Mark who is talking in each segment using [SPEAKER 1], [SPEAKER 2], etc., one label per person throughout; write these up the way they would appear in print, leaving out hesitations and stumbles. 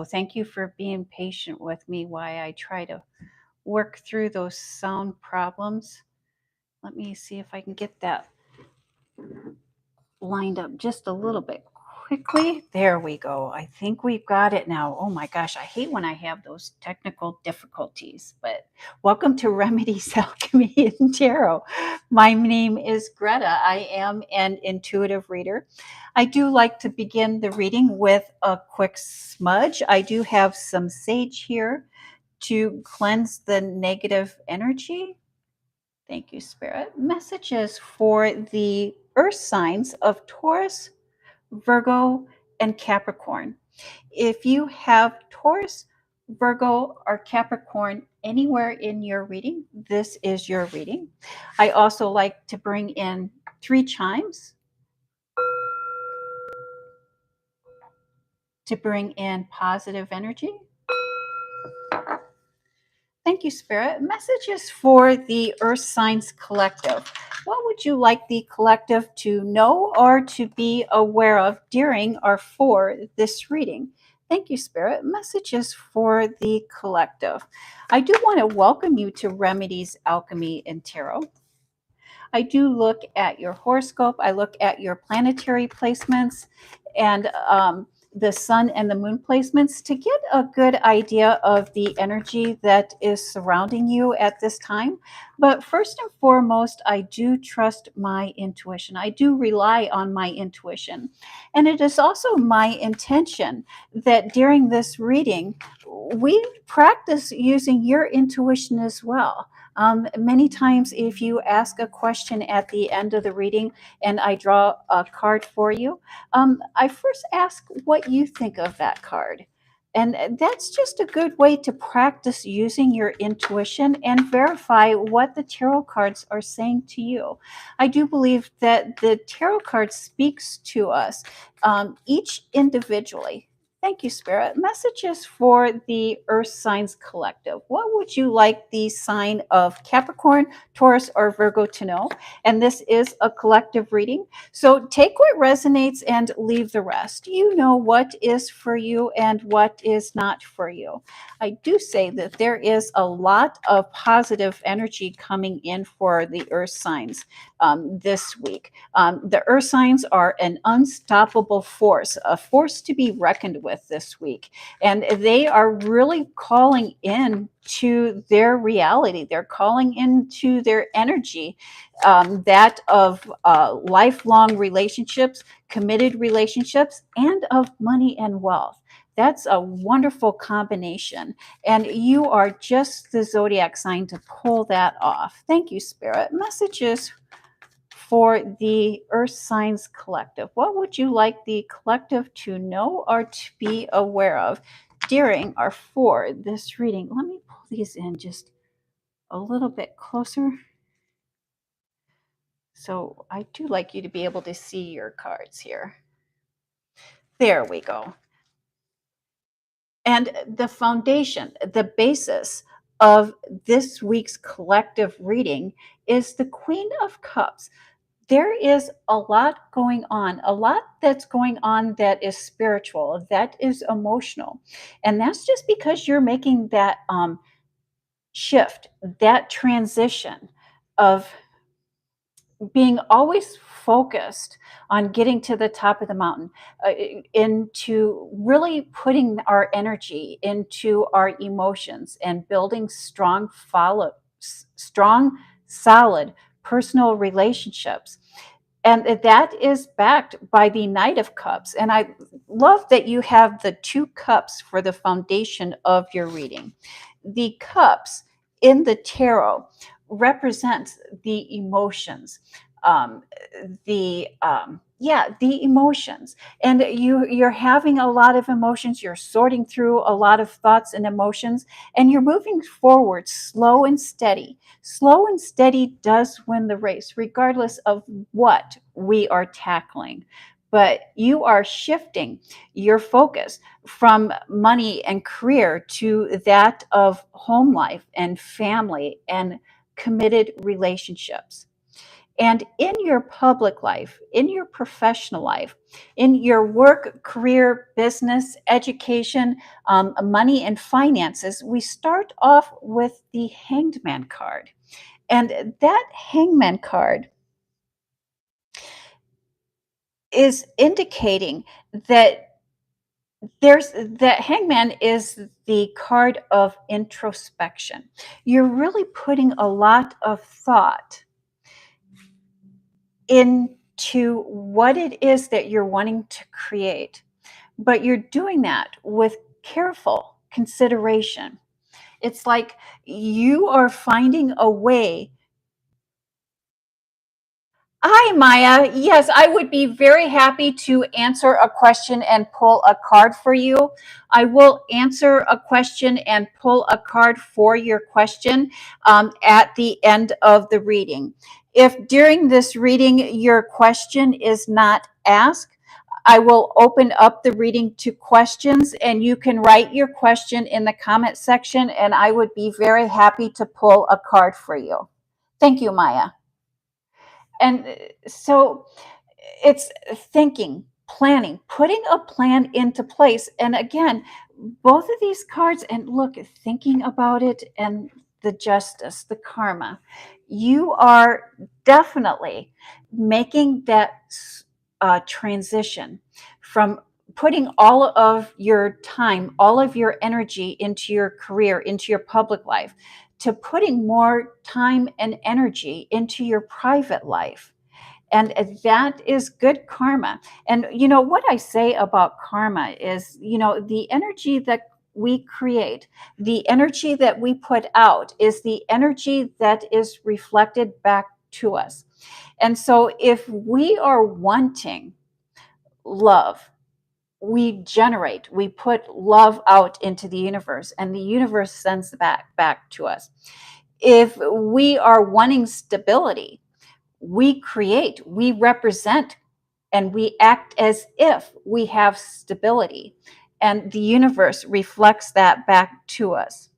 [SPEAKER 1] Thank you for being patient with me while I try to work through those sound problems. Let me see if I can get that lined up just a little bit quickly. There we go. I think we've got it now. Oh my gosh, I hate when I have those technical difficulties. But welcome to Remedies, Alchemy, and Tarot. My name is Greta. I am an intuitive reader. I do like to begin the reading with a quick smudge. I do have some sage here to cleanse the negative energy. Thank you, Spirit. Messages for the earth signs of Taurus, Virgo, and Capricorn. If you have Taurus, Virgo, or Capricorn anywhere in your reading, this is your reading. I also like to bring in 3 chimes to bring in positive energy. Thank you, Spirit. Messages for the Earth Signs Collective. What would you like the collective to know or to be aware of during or for this reading? Thank you, Spirit. Messages for the collective. I do want to welcome you to Remedies, Alchemy, and Tarot. I do look at your horoscope. I look at your planetary placements and the sun and the moon placements to get a good idea of the energy that is surrounding you at this time. But first and foremost, I do trust my intuition. I do rely on my intuition. And it is also my intention that during this reading, we practice using your intuition as well. Many times, if you ask a question at the end of the reading and I draw a card for you, I first ask what you think of that card. And that's just a good way to practice using your intuition and verify what the tarot cards are saying to you. I do believe that the tarot card speaks to us, each individually. Thank you, Spirit. Messages for the Earth Signs Collective. What would you like the sign of Capricorn, Taurus, or Virgo to know? And this is a collective reading. So take what resonates and leave the rest. You know what is for you and what is not for you. I do say that there is a lot of positive energy coming in for the Earth signs this week. The Earth signs are an unstoppable force, a force to be reckoned with this week. And they are really calling in to their reality. They're calling into their energy, that of lifelong relationships, committed relationships, and of money and wealth. That's a wonderful combination. And you are just the zodiac sign to pull that off. Thank you, Spirit. Messages for the Earth Signs Collective. What would you like the collective to know or to be aware of during or for this reading? Let me pull these in just a little bit closer. So I do like you to be able to see your cards here. There we go. And the foundation, the basis of this week's collective reading is the Queen of Cups. There is a lot going on, a lot that's going on that is spiritual, that is emotional. And that's just because you're making that shift, that transition of being always focused on getting to the top of the mountain, into really putting our energy into our emotions and building strong, solid personal relationships. And that is backed by the Knight of Cups. And I love that you have the 2 cups for the foundation of your reading. The cups in the tarot represents the emotions, um, the emotions. And you're having a lot of emotions. You're sorting through a lot of thoughts and emotions, and you're moving forward slow and steady. Slow and steady does win the race, regardless of what we are tackling. But you are shifting your focus from money and career to that of home life and family and committed relationships. And in your public life, in your professional life, in your work, career, business, education, money, and finances, we start off with the Hanged Man card. And that Hangman card is indicating that that Hangman is the card of introspection. You're really putting a lot of thought into what it is that you're wanting to create, but you're doing that with careful consideration. It's like you are finding a way. Hi, Maya. Yes, I would be very happy to answer a question and pull a card for you. I will answer a question and pull a card for your question at the end of the reading. If during this reading your question is not asked, I will open up the reading to questions, and you can write your question in the comment section, and I would be very happy to pull a card for you. Thank you, Maya. And so it's thinking, planning, putting a plan into place. And again, both of these cards, and look, thinking about it and the justice, the karma, you are definitely making that transition from putting all of your time, all of your energy into your career, into your public life, to putting more time and energy into your private life. And that is good karma. And what I say about karma is, the energy that we create, the energy that we put out is the energy that is reflected back to us. And so if we are wanting love, we put love out into the universe, and the universe sends back to us. If we are wanting stability, we create, we represent, and we act as if we have stability, and the universe reflects that back to us.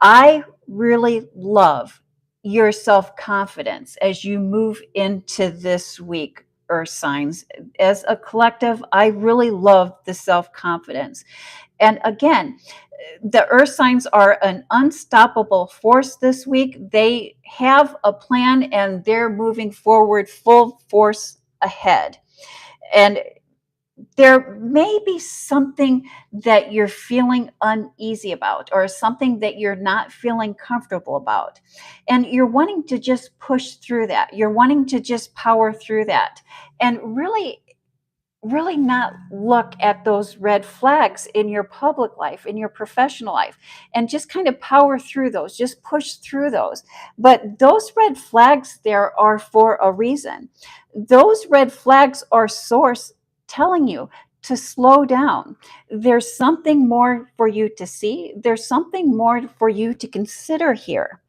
[SPEAKER 1] I really love your self confidence as you move into this week, Earth signs. As a collective, I really love the self confidence. And again, the Earth signs are an unstoppable force this week. They have a plan and they're moving forward full force ahead. And there may be something that you're feeling uneasy about, or something that you're not feeling comfortable about. And you're wanting to just push through that. You're wanting to just power through that. And really not look at those red flags in your public life, in your professional life, and just kind of power through those, just push through those. But those red flags there are for a reason. Those red flags are source telling you to slow down. There's something more for you to see. There's something more for you to consider here.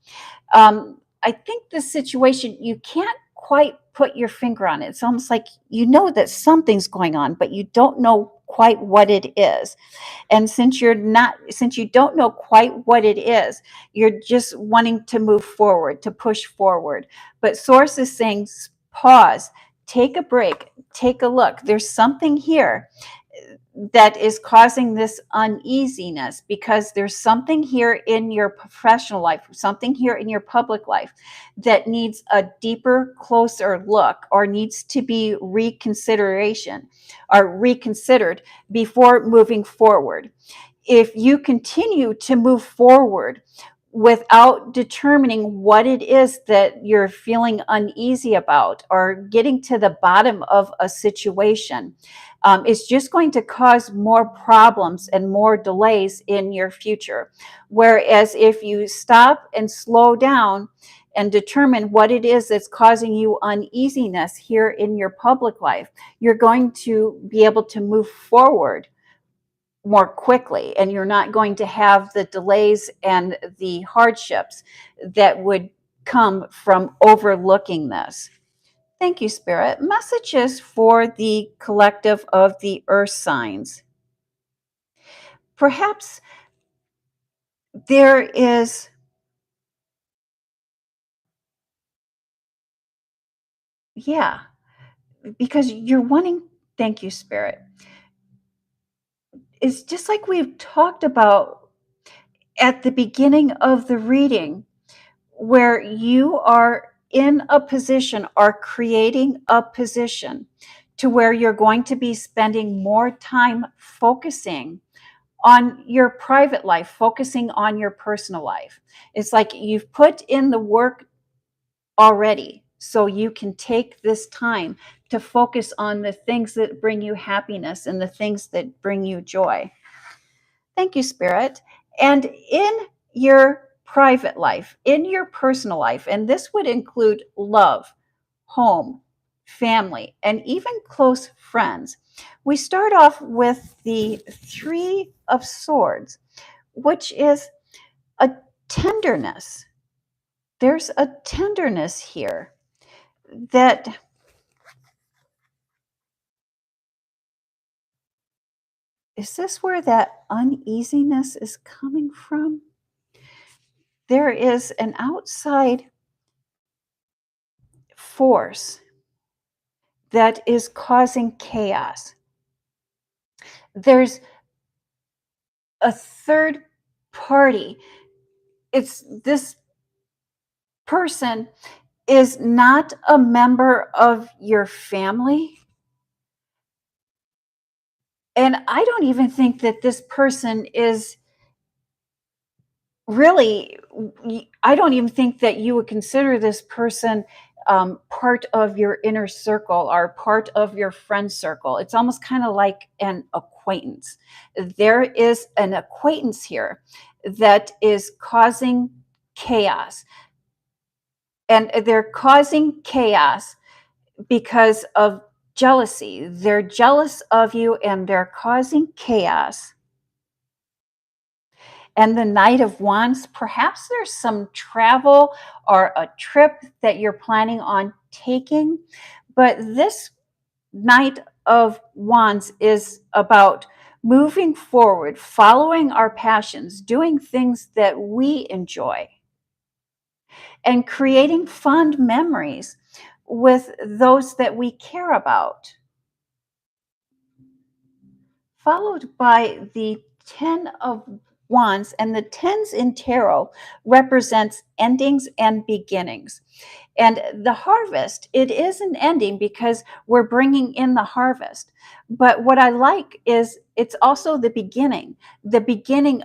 [SPEAKER 1] I think the situation, you can't quite put your finger on it. It's almost like you know that something's going on, but you don't know quite what it is. And since you don't know quite what it is, you're just wanting to move forward, to push forward. But Source is saying, pause, take a break, take a look. There's something here that is causing this uneasiness, because there's something here in your professional life, something here in your public life that needs a deeper, closer look, or needs to be reconsideration or reconsidered before moving forward. If you continue to move forward without determining what it is that you're feeling uneasy about, or getting to the bottom of a situation, it's just going to cause more problems and more delays in your future. Whereas if you stop and slow down and determine what it is that's causing you uneasiness here in your public life, you're going to be able to move forward more quickly, and you're not going to have the delays and the hardships that would come from overlooking this. Thank you, Spirit. Messages for the collective of the Earth signs. Perhaps there is Yeah, because you're wanting, thank you, Spirit. It's just like we've talked about at the beginning of the reading, where you are in a position or creating a position to where you're going to be spending more time focusing on your private life, focusing on your personal life. It's like you've put in the work already, so you can take this time to focus on the things that bring you happiness and the things that bring you joy. Thank you, Spirit. And in your private life, in your personal life, and this would include love, home, family, and even close friends, we start off with the Three of Swords, which is a tenderness. There's a tenderness here that is this where that uneasiness is coming from? There is an outside force that is causing chaos. There's a third party. It's this person is not a member of your family. And I don't even think that this person is really, I don't even think that you would consider this person part of your inner circle or part of your friend circle. It's almost kind of like an acquaintance. There is an acquaintance here that is causing chaos. And they're causing chaos because of jealousy. They're jealous of you and they're causing chaos. And the Knight of Wands, perhaps there's some travel or a trip that you're planning on taking. But this Knight of Wands is about moving forward, following our passions, doing things that we enjoy, and creating fond memories with those that we care about. Followed by the 10 of Wands, and the tens in tarot represents endings and beginnings. And the harvest, it is an ending because we're bringing in the harvest. But what I like is it's also the beginning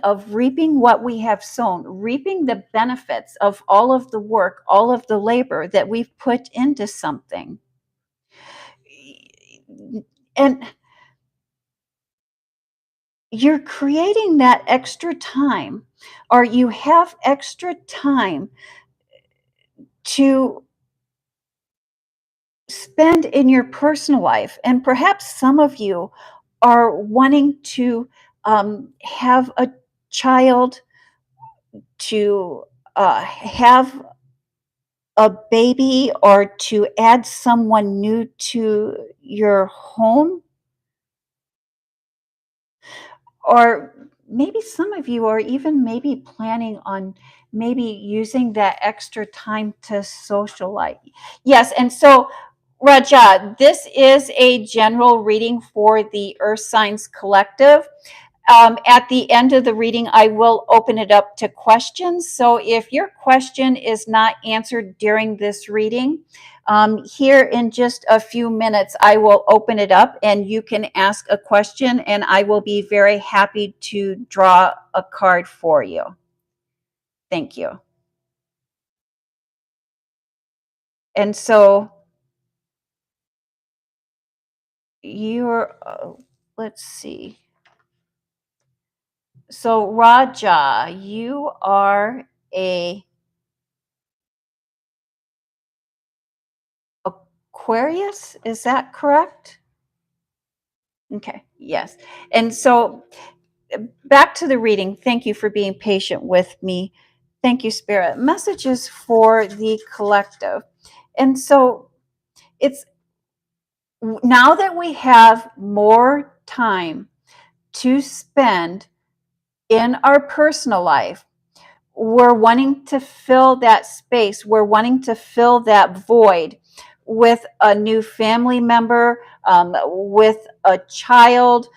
[SPEAKER 1] of reaping what we have sown, reaping the benefits of all of the work, all of the labor that we've put into something. And you're creating that extra time, or you have extra time to spend in your personal life. And perhaps some of you are wanting to have a child, to have a baby, or to add someone new to your home. Or maybe some of you are even maybe planning on maybe using that extra time to socialize. Yes, and so Raja, this is a general reading for the Earth Signs Collective. At the end of the reading, I will open it up to questions. So if your question is not answered during this reading, here in just a few minutes, I will open it up and you can ask a question, and I will be very happy to draw a card for you. Thank you. And so you're, let's see. So Raja, you are a Aquarius, is that correct? Okay, yes. And so back to the reading. Thank you for being patient with me. Thank you, Spirit. Messages for the collective. And so it's now that we have more time to spend in our personal life, we're wanting to fill that space, we're wanting to fill that void with a new family member, with a child,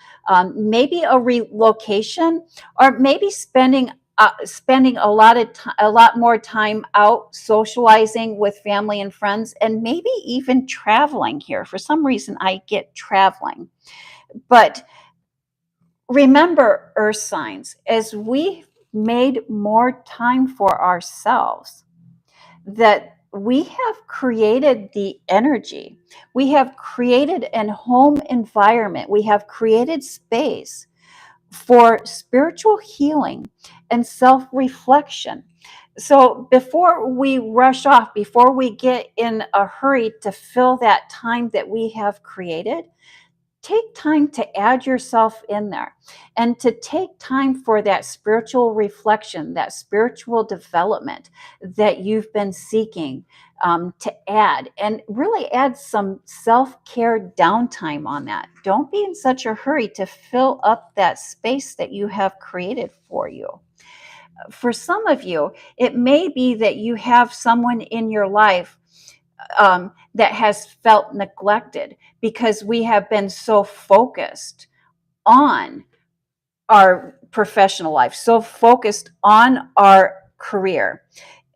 [SPEAKER 1] maybe a relocation, or maybe spending a lot more time out socializing with family and friends, and maybe even traveling here. For some reason, I get traveling. But remember, earth signs, as we made more time for ourselves, that we have created the energy, we have created an home environment, we have created space for spiritual healing and self reflection. So before we rush off, before we get in a hurry to fill that time that we have created, take time to add yourself in there and to take time for that spiritual reflection, that spiritual development that you've been seeking, to add, and really add some self-care downtime on that. Don't be in such a hurry to fill up that space that you have created for you. For some of you, it may be that you have someone in your life that has felt neglected because we have been so focused on our professional life, so focused on our career.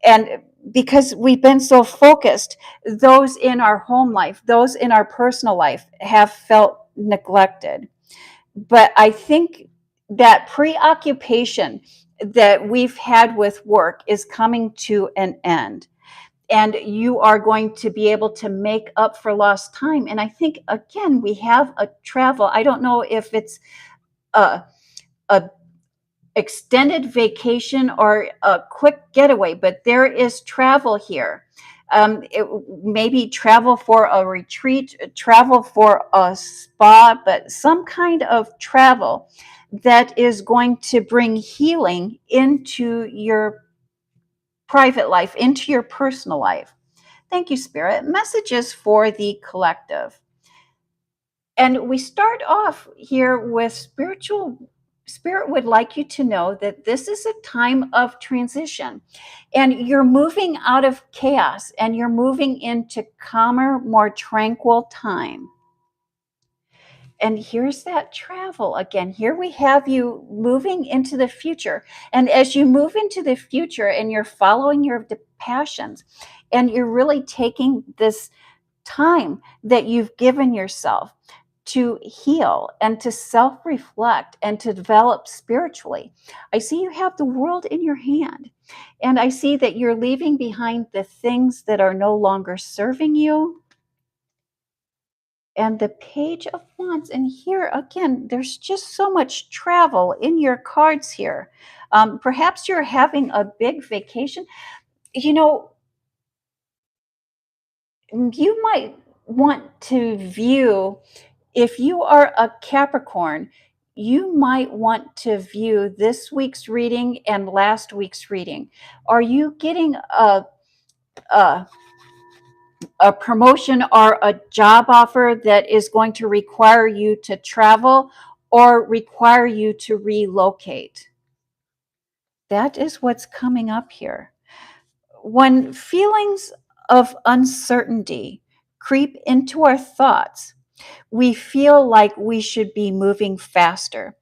[SPEAKER 1] And because we've been so focused, those in our home life, those in our personal life have felt neglected. But I think that preoccupation that we've had with work is coming to an end, and you are going to be able to make up for lost time. And I think, again, we have a travel. I don't know if it's a, a extended vacation or a quick getaway, but there is travel here. It maybe travel for a retreat, travel for a spa, but some kind of travel that is going to bring healing into your private life, into your personal life. Thank you, Spirit. Messages for the collective. And we start off here with spiritual. Spirit would like you to know that this is a time of transition, and you're moving out of chaos and you're moving into calmer, more tranquil time. And here's that travel again. Here we have you moving into the future. And as you move into the future and you're following your passions, and you're really taking this time that you've given yourself to heal and to self reflect and to develop spiritually. I see you have the world in your hand, and I see that you're leaving behind the things that are no longer serving you. And the Page of Wands. And here again, there's just so much travel in your cards here. Perhaps you're having a big vacation. You know, you might want to view, if you are a Capricorn, you might want to view this week's reading and last week's reading. Are you getting a, a promotion or a job offer that is going to require you to travel or require you to relocate? That is what's coming up here. When feelings of uncertainty creep into our thoughts, we feel like we should be moving faster.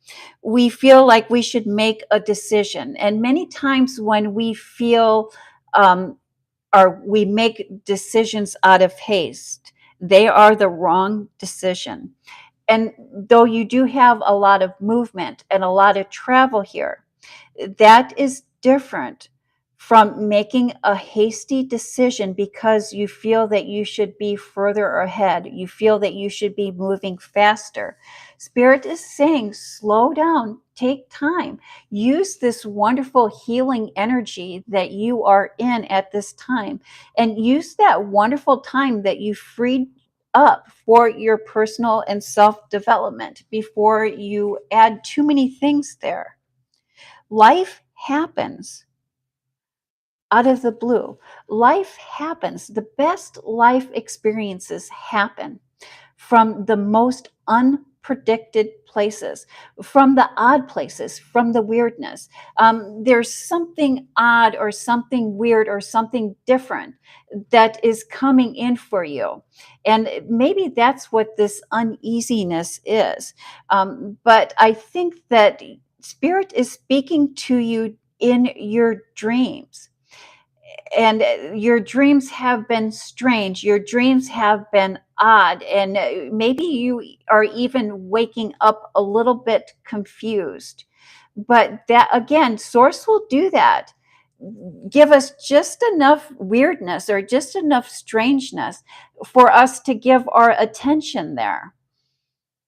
[SPEAKER 1] We feel like we should make a decision. And many times when we feel or we make decisions out of haste, they are the wrong decision. And though you do have a lot of movement and a lot of travel here, that is different from making a hasty decision because you feel that you should be further ahead. You feel that you should be moving faster. Spirit is saying, slow down, take time, use this wonderful healing energy that you are in at this time, and use that wonderful time that you freed up for your personal and self development before you add too many things there. Life happens out of the blue. Life happens. The best life experiences happen from the most unpredicted places, from the odd places, from the weirdness. There's something odd or something weird or something different that is coming in for you. And maybe that's what this uneasiness is. But I think that Spirit is speaking to you in your dreams. And your dreams have been strange. Your dreams have been odd. And maybe you are even waking up a little bit confused. But that, again, Source will do that. Give us just enough weirdness or just enough strangeness for us to give our attention there.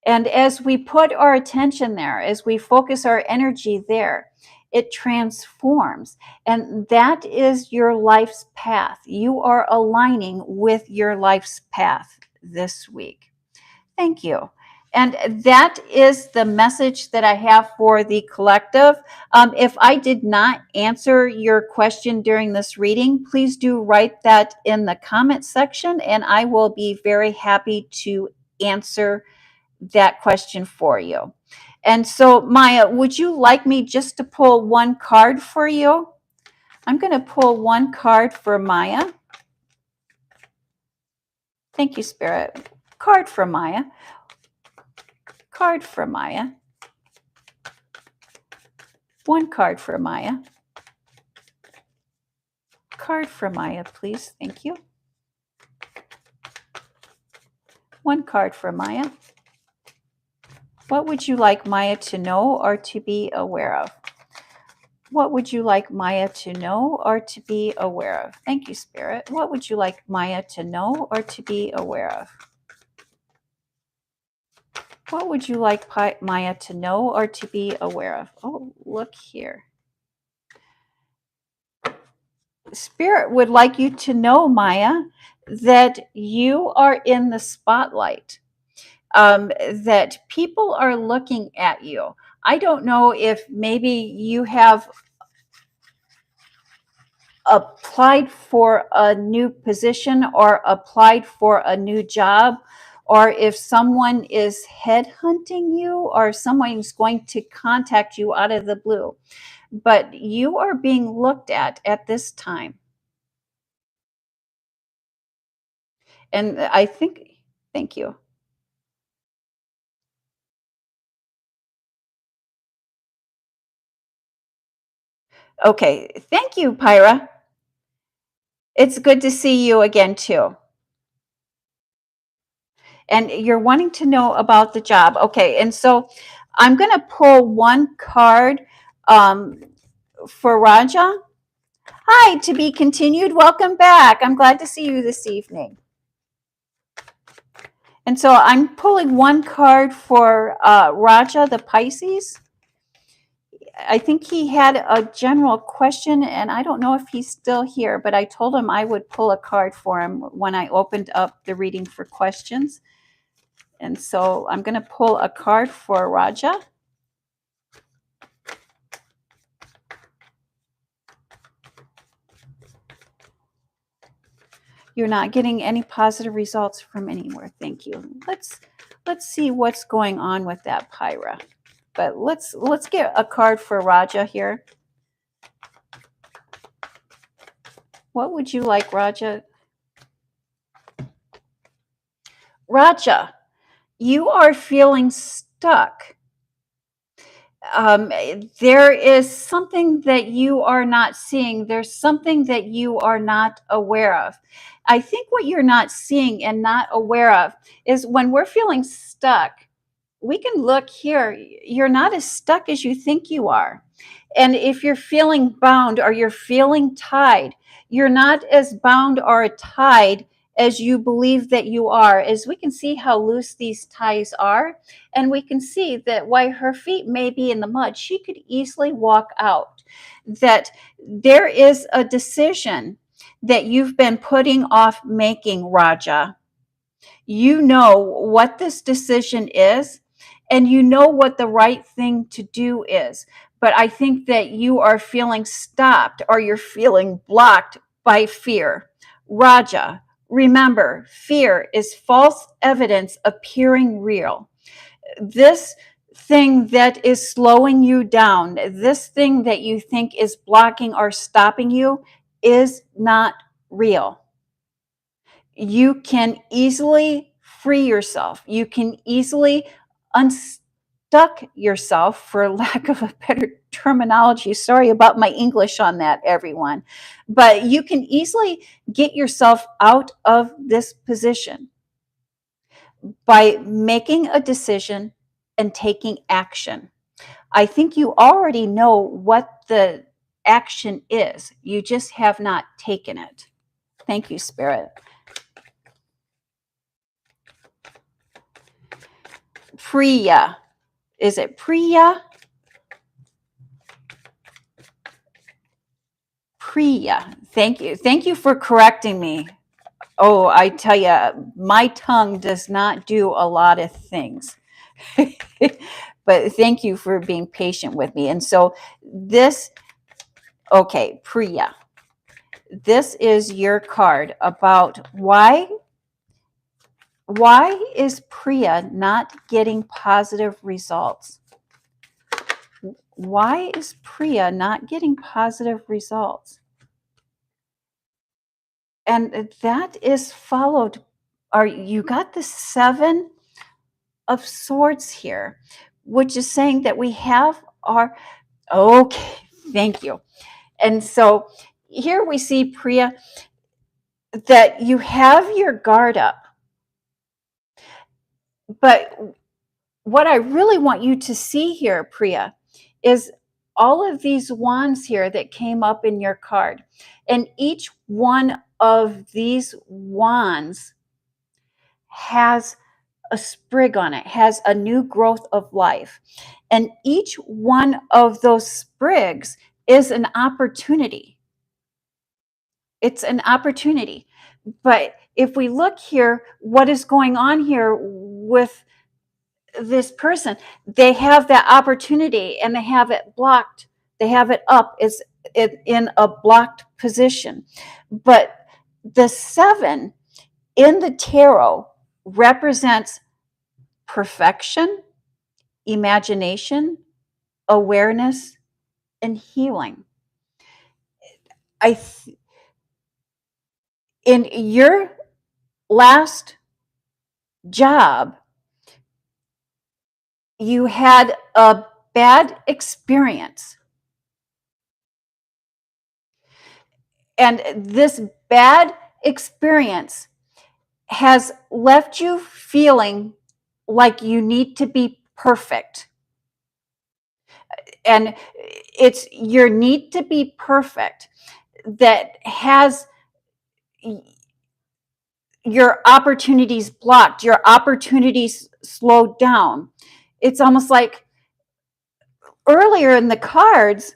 [SPEAKER 1] And as we put our attention there, as we focus our energy there, it transforms. And that is your life's path. You are aligning with your life's path this week. Thank you. And that is the message that I have for the collective. If I did not answer your question during this reading, please do write that in the comment section, and I will be very happy to answer that question for you. And so, Maya, would you like me just to pull one card for you? I'm going to pull one card for Maya. Thank you, Spirit. Card for Maya. Card for Maya. One card for Maya. Card for Maya, please. Thank you. One card for Maya. What would you like Maya to know or to be aware of? What would you like Maya to know or to be aware of? Thank you, Spirit. What would you like Maya to know or to be aware of? What would you like Maya to know or to be aware of? Oh, look here. Spirit would like you to know, Maya, that you are in the spotlight, that people are looking at you. I don't know if maybe you have applied for a new position or applied for a new job, or if someone is headhunting you or someone's going to contact you out of the blue. But you are being looked at this time. And I think, thank you. Okay, thank you, Pyra. It's good to see you again, too. And you're wanting to know about the job. Okay, and so I'm going to pull one card for Raja. Hi, to be continued. Welcome back. I'm glad to see you this evening. And so I'm pulling one card for Raja, the Pisces. I think he had a general question, and I don't know if he's still here, but I told him I would pull a card for him when I opened up the reading for questions. And so I'm going to pull a card for Raja. You're not getting any positive results from anywhere. Thank you. Let's see what's going on with that, Pyra. But let's get a card for Raja here. What would you like, Raja? Raja, you are feeling stuck. There is something that you are not seeing. There's something that you are not aware of. I think what you're not seeing and not aware of is when we're feeling stuck, we can look here. You're not as stuck as you think you are. And if you're feeling bound or you're feeling tied, you're not as bound or tied as you believe that you are. As we can see how loose these ties are, and we can see that while her feet may be in the mud, she could easily walk out. That there is a decision that you've been putting off making, Raja. You know what this decision is, and you know what the right thing to do is. But I think that you are feeling stopped or you're feeling blocked by fear. Raja, remember, fear is false evidence appearing real. this thing that is slowing you down, this thing that you think is blocking or stopping you, is not real. You can easily free yourself. You can easily unstuck yourself, for lack of a better terminology. Sorry about my English on that, everyone. But you can easily get yourself out of this position by making a decision and taking action. I think you already know what the action is. You just have not taken it. Thank you, Spirit. Priya. Is it Priya? Priya. Thank you. Thank you for correcting me. Oh, I tell you, my tongue does not do a lot of things. But thank you for being patient with me. And so this, okay, Priya, this is your card about why is Priya not getting positive results? Why is Priya not getting positive results? And that is followed, you got the 7 of Swords here, which is saying that we have our, okay, thank you. And so here we see, Priya, that you have your guard up. But what I really want you to see here, Priya, is all of these wands here that came up in your card. And each one of these wands has a sprig on it, has a new growth of life. And each one of those sprigs is an opportunity. It's an opportunity. But if we look here, what is going on here with this person? They have that opportunity and they have it blocked. They have it up. It's in a blocked position. But the 7 in the tarot represents perfection, imagination, awareness, and healing. In your last job, you had a bad experience. And this bad experience has left you feeling like you need to be perfect. And it's your need to be perfect that has your opportunities blocked, your opportunities slowed down. It's almost like earlier in the cards,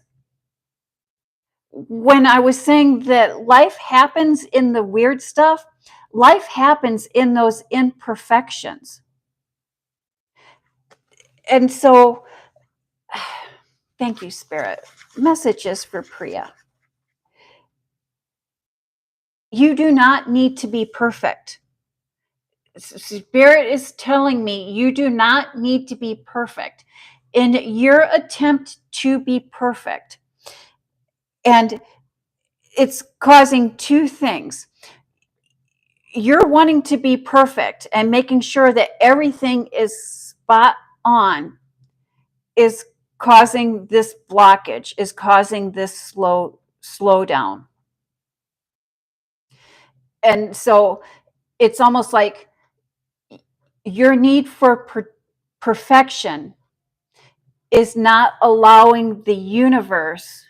[SPEAKER 1] when I was saying that life happens in the weird stuff, life happens in those imperfections. And so, thank you, Spirit. Messages for Priya. You do not need to be perfect. Spirit is telling me you do not need to be perfect in your attempt to be perfect. And it's causing 2 things. You're wanting to be perfect and making sure that everything is spot on is causing this blockage, is causing this slowdown. And so it's almost like your need for perfection is not allowing the universe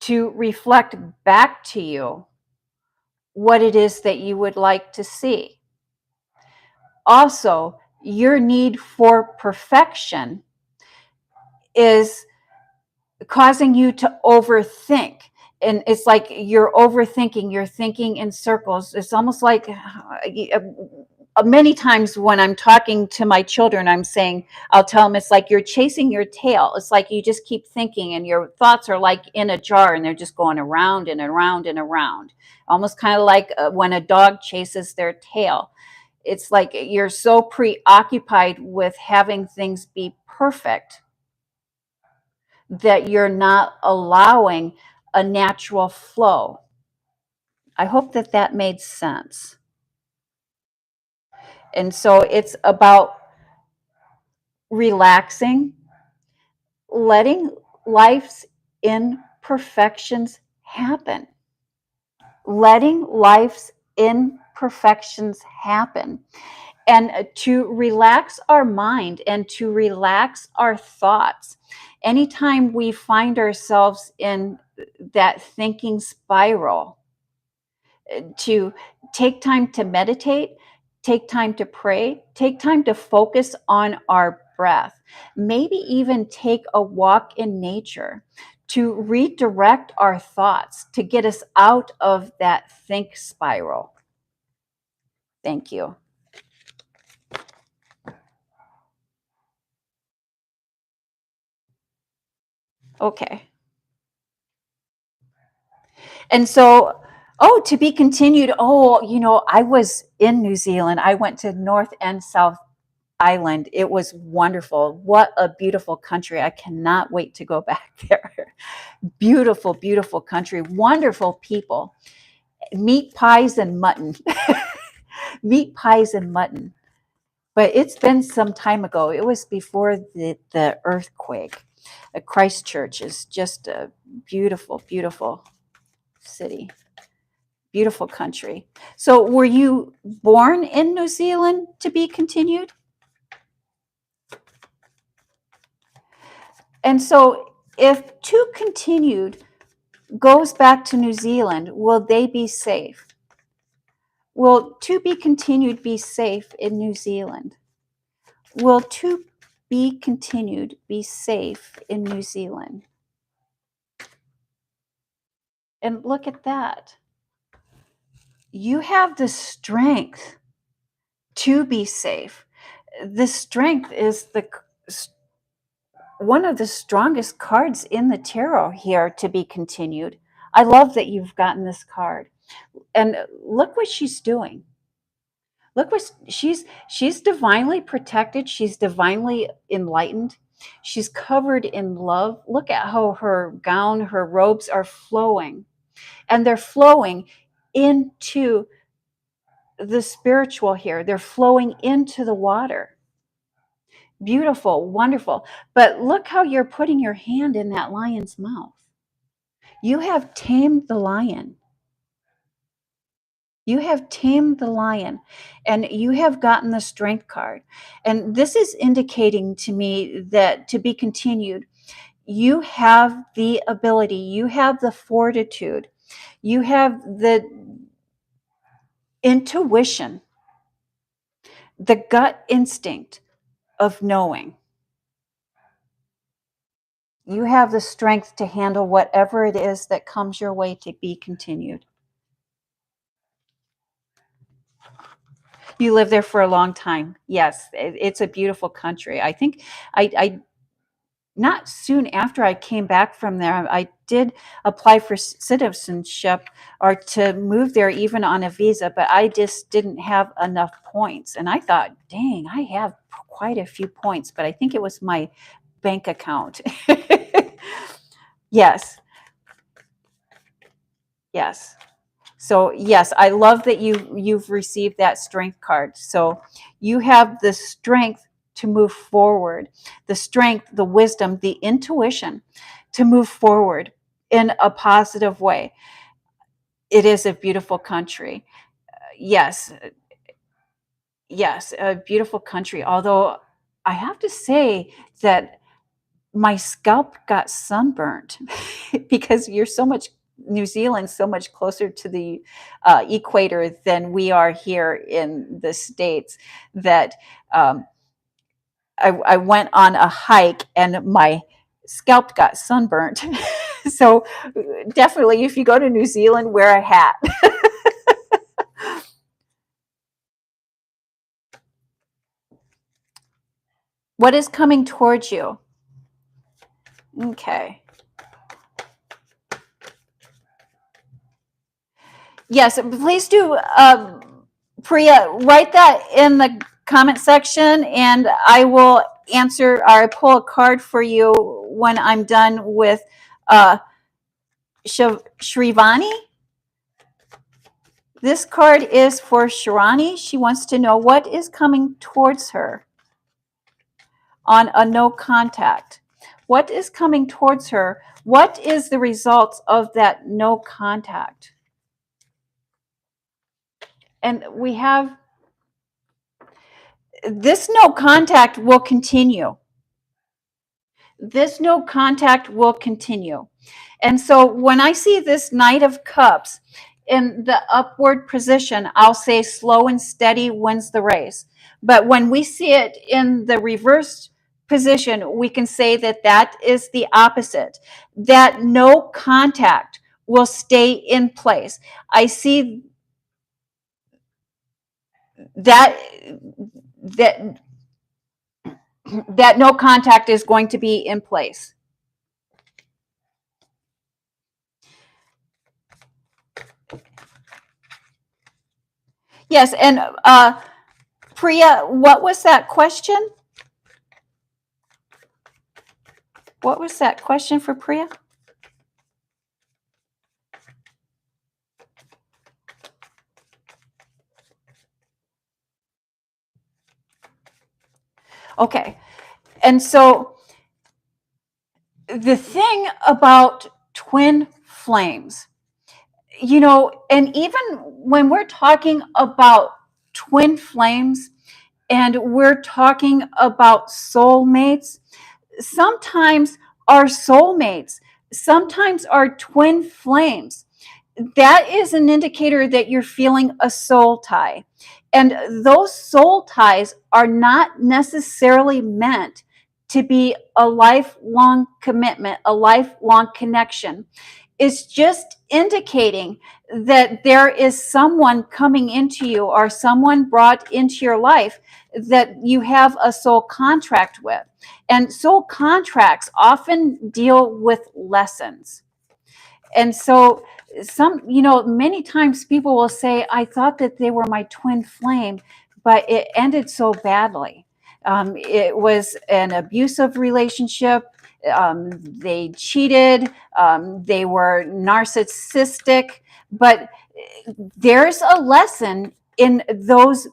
[SPEAKER 1] to reflect back to you what it is that you would like to see. Also, your need for perfection is causing you to overthink. And it's like you're overthinking, you're thinking in circles. It's almost like many times when I'm talking to my children, I'll tell them it's like you're chasing your tail. It's like you just keep thinking and your thoughts are like in a jar and they're just going around and around and around. Almost kind of like when a dog chases their tail. it's like you're so preoccupied with having things be perfect that you're not allowing a natural flow. I hope that that made sense. And so it's about relaxing, letting life's imperfections happen, letting life's imperfections happen, and to relax our mind and to relax our thoughts. Anytime we find ourselves in that thinking spiral, to take time to meditate, take time to pray, take time to focus on our breath, maybe even take a walk in nature to redirect our thoughts to get us out of that think spiral. Thank you. Okay. And so, oh, to be continued. Oh, I was in New Zealand. I went to North and South Island. It was wonderful. What a beautiful country. I cannot wait to go back there. Beautiful, beautiful country. Wonderful people. Meat pies and mutton. Meat pies and mutton. But it's been some time ago. It was before the earthquake. Christchurch is just a beautiful, beautiful city. Beautiful country. So were you born in New Zealand, to be continued? And so if to continued goes back to New Zealand, will they be safe? Will to be continued be safe in New Zealand? Will to be continued be safe in New Zealand? And look at that. You have the strength to be safe. The strength is one of the strongest cards in the tarot here, to be continued. I love that you've gotten this card. And look what she's doing. Look what she's divinely protected. She's divinely enlightened. She's covered in love. Look at how her gown, her robes are flowing. And they're flowing into the spiritual here. They're flowing into the water. Beautiful, wonderful. But look how you're putting your hand in that lion's mouth. You have tamed the lion. You have tamed the lion, and you have gotten the strength card. And this is indicating to me that, to be continued, you have the ability, you have the fortitude, you have the intuition, the gut instinct of knowing. You have the strength to handle whatever it is that comes your way, to be continued. You live there for a long time. Yes, it's a beautiful country. I think I not soon after I came back from there, I did apply for citizenship, or to move there even on a visa, but I just didn't have enough points. And I thought, dang, I have quite a few points, but I think it was my bank account. Yes, yes. So yes, I love that you've received that strength card. So you have the strength to move forward, the strength, the wisdom, the intuition to move forward in a positive way. It is a beautiful country. Yes, yes, a beautiful country. Although I have to say that my scalp got sunburnt because New Zealand's so much closer to the equator than we are here in the States, that I went on a hike and my scalp got sunburnt. So definitely, if you go to New Zealand, wear a hat. What is coming towards you? Okay. Yes, Priya, write that in the comment section and I will answer or pull a card for you when I'm done with Shrivani. This card is for Sharani. She wants to know what is coming towards her on a no contact. What is coming towards her? What is the results of that no contact? And we have this no contact will continue. This no contact will continue. And so when I see this Knight of Cups in the upward position, I'll say slow and steady wins the race. But when we see it in the reversed position, we can say that that is the opposite, that no contact will stay in place. I see that that that no contact is going to be in place. Yes, and Priya, what was that question? What was that question for Priya? Okay, and so the thing about twin flames, you know, and even when we're talking about twin flames and we're talking about soulmates, sometimes our soulmates, sometimes our twin flames, that is an indicator that you're feeling a soul tie. And those soul ties are not necessarily meant to be a lifelong commitment, a lifelong connection. It's just indicating that there is someone coming into you or someone brought into your life that you have a soul contract with. And soul contracts often deal with lessons. And so many times people will say, I thought that they were my twin flame, but it ended so badly. It was an abusive relationship. They cheated. They were narcissistic. But there's a lesson in those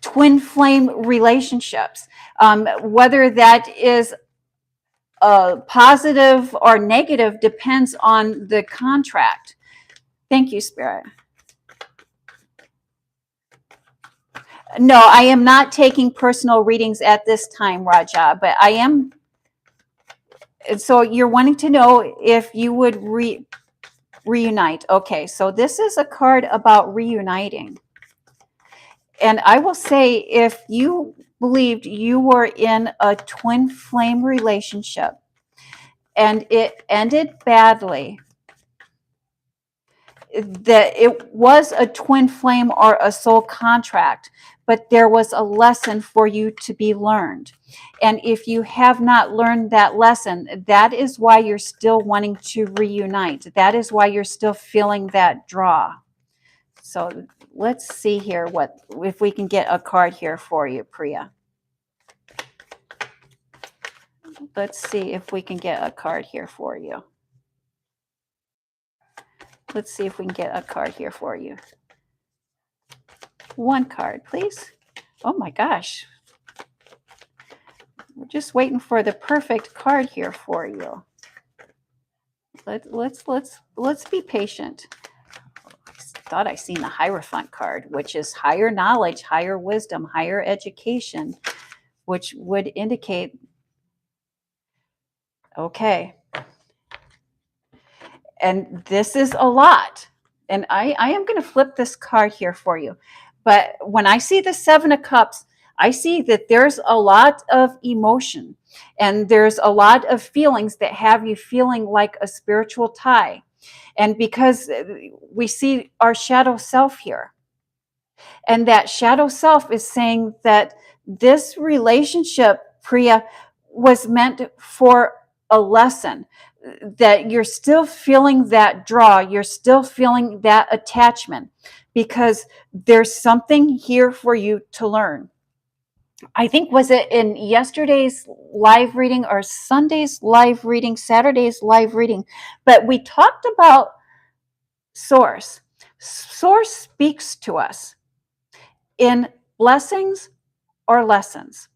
[SPEAKER 1] twin flame relationships, whether that is positive or negative depends on the contract. Thank you, Spirit. No, I am not taking personal readings at this time, Raja, but I am. So you're wanting to know if you would reunite. Okay, so this is a card about reuniting. And I will say, if you believed you were in a twin flame relationship and it ended badly, that it was a twin flame or a soul contract, but there was a lesson for you to be learned. And if you have not learned that lesson, that is why you're still wanting to reunite. That is why you're still feeling that draw. So let's see here if we can get a card here for you, Priya. Let's see if we can get a card here for you. Let's see if we can get a card here for you. One card, please. Oh my gosh. We're just waiting for the perfect card here for you. Let's be patient. I thought I seen the Hierophant card, which is higher knowledge, higher wisdom, higher education, which would indicate, okay. And this is a lot. And I am going to flip this card here for you. But when I see the Seven of Cups, I see that there's a lot of emotion and there's a lot of feelings that have you feeling like a spiritual tie. And because we see our shadow self here, and that shadow self is saying that this relationship, Priya, was meant for a lesson, that you're still feeling that draw, you're still feeling that attachment, because there's something here for you to learn. I think, was it in yesterday's live reading or Sunday's live reading, Saturday's live reading, but we talked about source. Source speaks to us in blessings or lessons.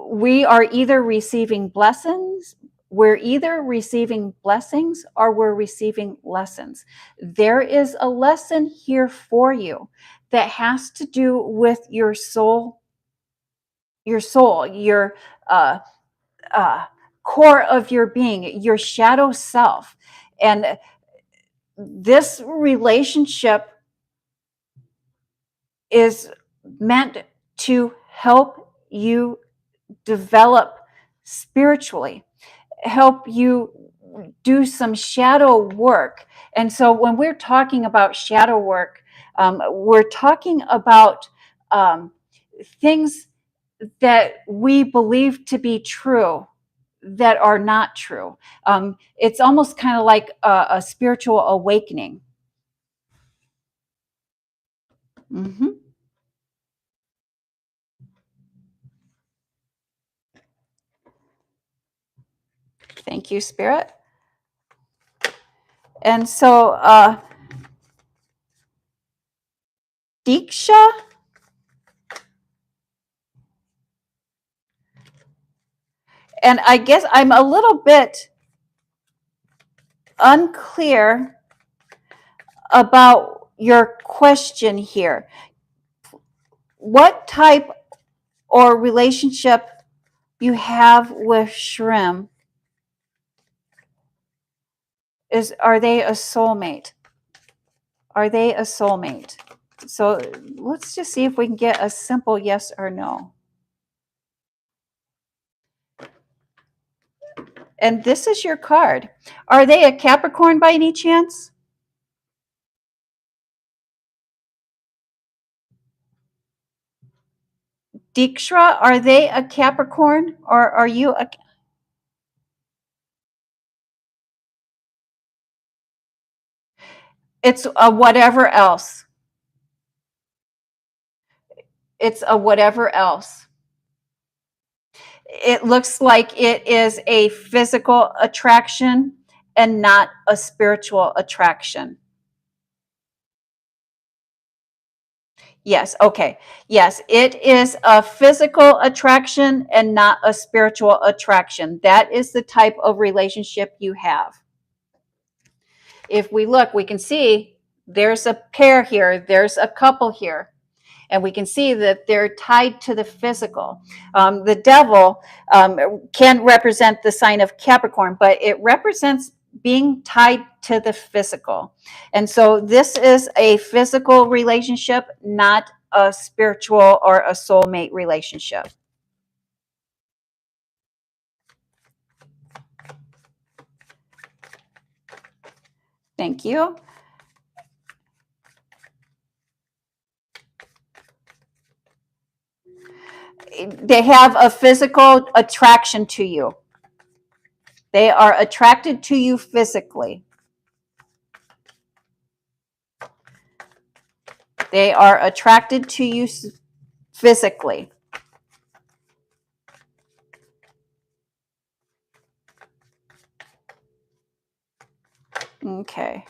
[SPEAKER 1] We are either receiving blessings, we're either receiving blessings or we're receiving lessons. There is a lesson here for you that has to do with your soul, your uh, uh, core of your being, your shadow self. And this relationship is meant to help you develop spiritually, help you do some shadow work. And so when we're talking about shadow work, we're talking about things that we believe to be true that are not true. It's almost kind of like a spiritual awakening. Mm-hmm. Thank you, Spirit. And so, Diksha, and I guess I'm a little bit unclear about your question here. What type or relationship you have with Shrim? Are they a soulmate? Are they a soulmate? So let's just see if we can get a simple yes or no. And this is your card. Are they a Capricorn by any chance? Diksha, are they a Capricorn, or are you a... It's a whatever else. It's a whatever else. It looks like it is a physical attraction and not a spiritual attraction. Yes, okay. Yes, it is a physical attraction and not a spiritual attraction. That is the type of relationship you have. If we look, we can see there's a pair here, there's a couple here, and we can see that they're tied to the physical. The devil can represent the sign of Capricorn, but it represents being tied to the physical. And so this is a physical relationship, not a spiritual or a soulmate relationship. Thank you. They have a physical attraction to you. They are attracted to you physically. They are attracted to you physically. Okay.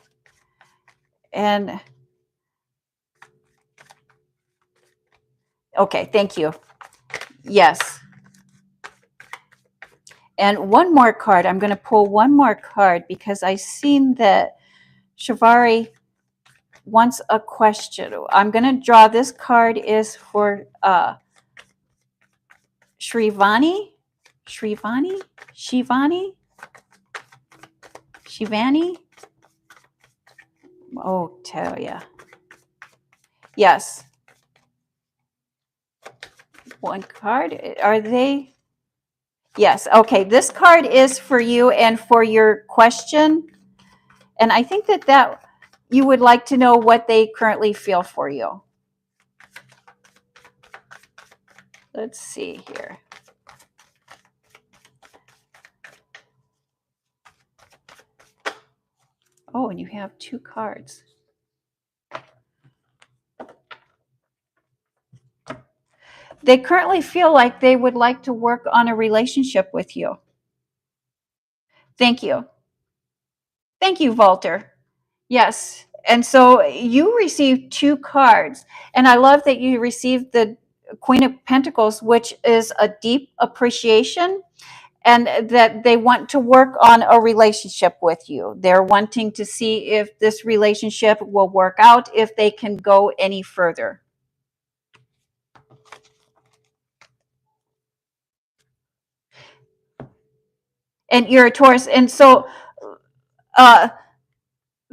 [SPEAKER 1] And okay, thank you. Yes. And one more card. I'm going to pull one more card because I seen that Shivari wants a question. I'm going to draw. This card is for Shrivani. Shivani. Oh, tell ya. Yes. One card. Are they? Yes. Okay. This card is for you and for your question. And I think that you would like to know what they currently feel for you. Let's see here. Oh, and you have two cards. They currently feel like they would like to work on a relationship with you. Thank you. Thank you, Walter. Yes. And so you received two cards. And I love that you received the Queen of Pentacles, which is a deep appreciation and that they want to work on a relationship with you. They're wanting to see if this relationship will work out, if they can go any further. And you're a Taurus. And so, uh,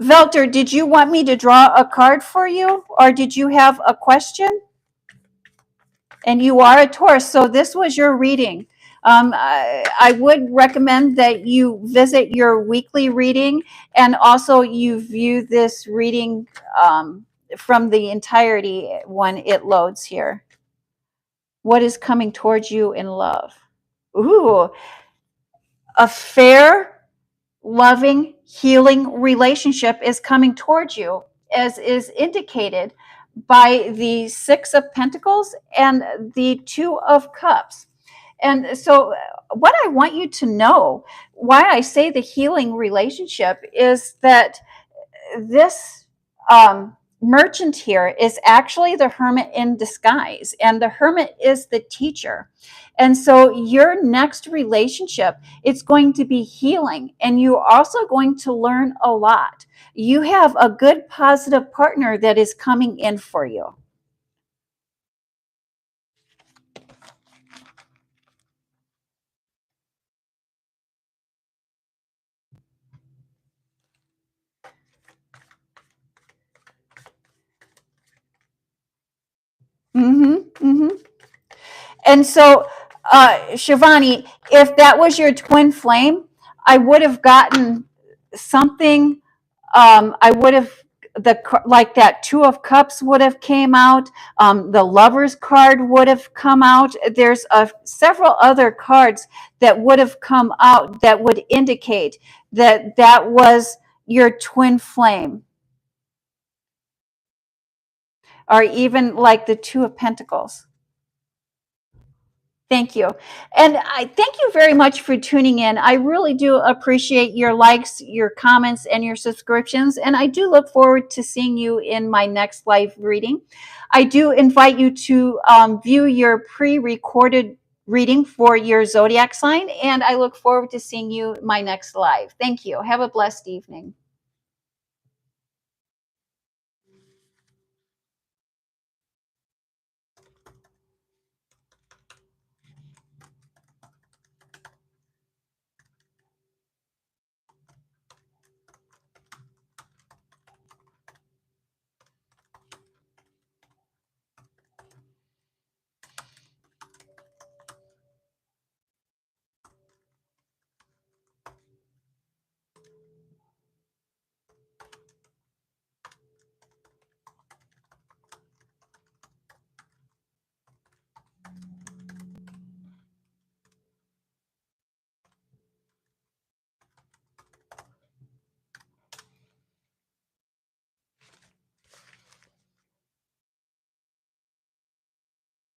[SPEAKER 1] Velter, did you want me to draw a card for you, or did you have a question? And you are a Taurus, so this was your reading. I would recommend that you visit your weekly reading and also you view this reading from the entirety when it loads here. What is coming towards you in love? Ooh, a fair, loving, healing relationship is coming towards you, as is indicated by the Six of Pentacles and the Two of Cups. And so, what I want you to know, why I say the healing relationship, is that this merchant here is actually the hermit in disguise, and the hermit is the teacher. And so your next relationship, it's going to be healing, and you're also going to learn a lot. You have a good positive partner that is coming in for you. Mm-hmm, mm-hmm. And so, Shivani, if that was your twin flame, I would have gotten something. I would have like that Two of Cups would have came out. The Lover's card would have come out. There's several other cards that would have come out that would indicate that that was your twin flame, or even like the Two of Pentacles. Thank you. And I thank you very much for tuning in. I really do appreciate your likes, your comments, and your subscriptions. And I do look forward to seeing you in my next live reading. I do invite you to view your pre recorded reading for your zodiac sign. And I look forward to seeing you in my next live. Thank you. Have a blessed evening.